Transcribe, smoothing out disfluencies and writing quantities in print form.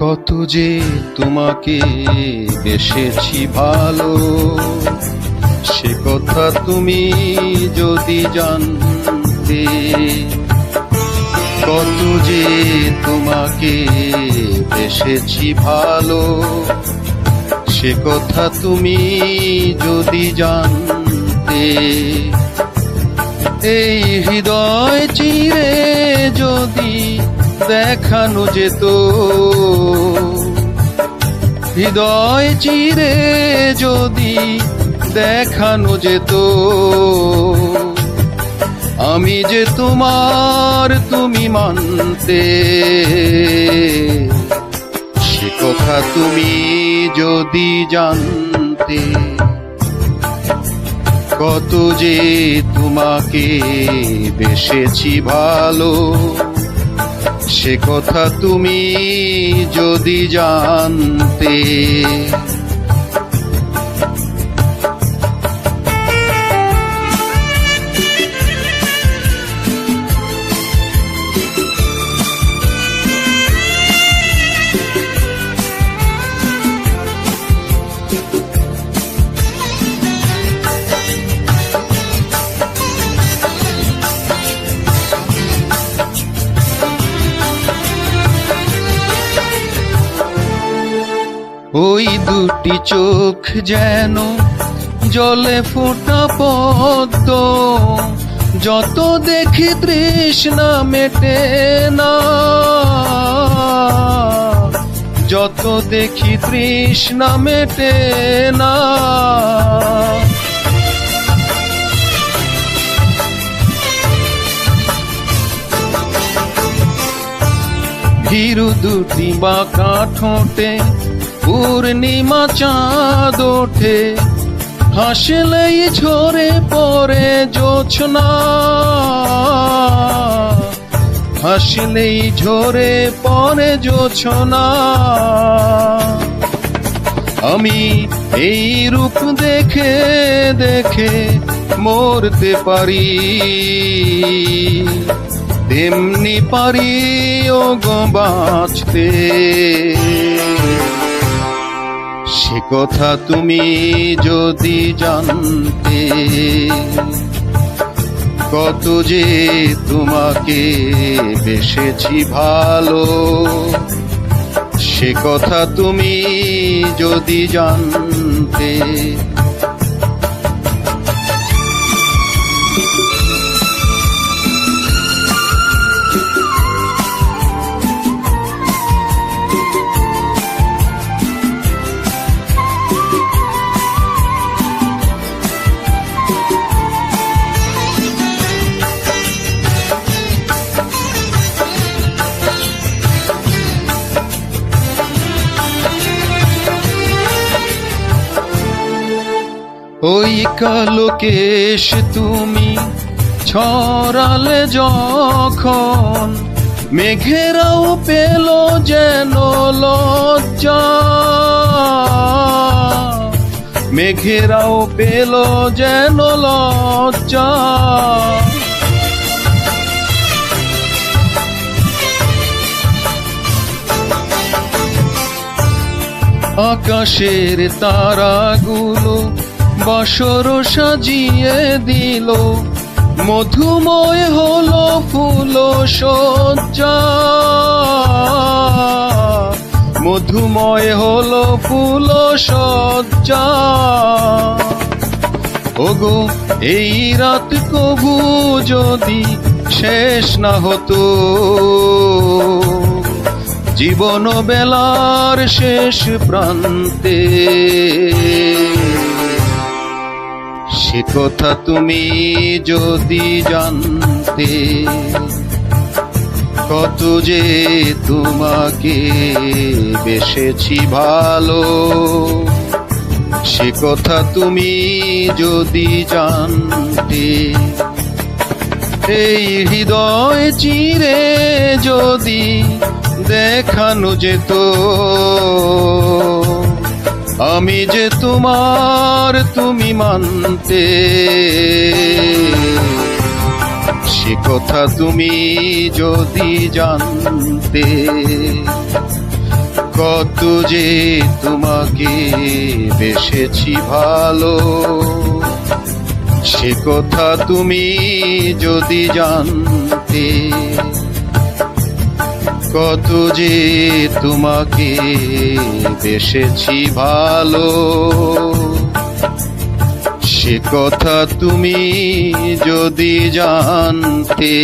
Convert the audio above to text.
কত যে তোমাকে বেসেছি ভালো, সে কথা তুমি যদি জানতে। কত যে তোমাকে বেসেছি ভালো, সে কথা তুমি যদি জানতে। এই হৃদয় চিরে যদি দেখানো যেত, হৃদয় চিরে যদি দেখানো যেত, আমি যে তোমার তুমি মানতে। সে কথা তুমি যদি জানতে। কত যে তোমাকে বেসেছি ভালো, সে কথা তুমি যদি জানতে। ওই দুটি চোখ যেন জলে ফোটা পদ্ম, যত দেখি তৃষ্ণা মেটে না, যত দেখি তৃষ্ণা মেটে না। ভীরু দুটি বাঁকা ঠোঁটে পূর্ণিমা চাঁদ ওঠে, হাসলেই ঝরে পড়ে জোছনা, হাসলেই ঝরে পড়ে জোছনা। আমি এই রূপ দেখে দেখে মরতে পারি, তেমনি পারি ও গো বাঁচতে। সে কথা তুমি যদি জানতে। কত যে তোমাকে বেসেছি ভালো, সে কথা তুমি যদি জানতে। ওই কালো কেশ তুমি ছড়ালে যখন, মেঘেরাও পেল যেন লজ্জা, মেঘেরাও পেল যেন লজ্জা। আকাশের তারাগুলো বাসর সাজিয়ে দিল, মধুময় হলো ফুল সজ্জা, মধুময় হলো ফুল সজ্জা। ওগো এই রাত কবু যদি শেষ না হতো, জীবন বেলার শেষ প্রান্তে। সে কথা তুমি যদি জানতে। কত যে তোমাকে বেসেছি ভালো, সে কথা তুমি যদি জানতে। এই হৃদয় চিরে যদি দেখানো যেত, আমি যে তোমার তুমি মানতে। সে কথা তুমি যদি জানতে। কত যে তোমাকে বেসেছি ভালো, সে কথা তুমি যদি জানতে। কত যে তোমাকে বেসেছি ভালো, সে কথা তুমি যদি জানতে।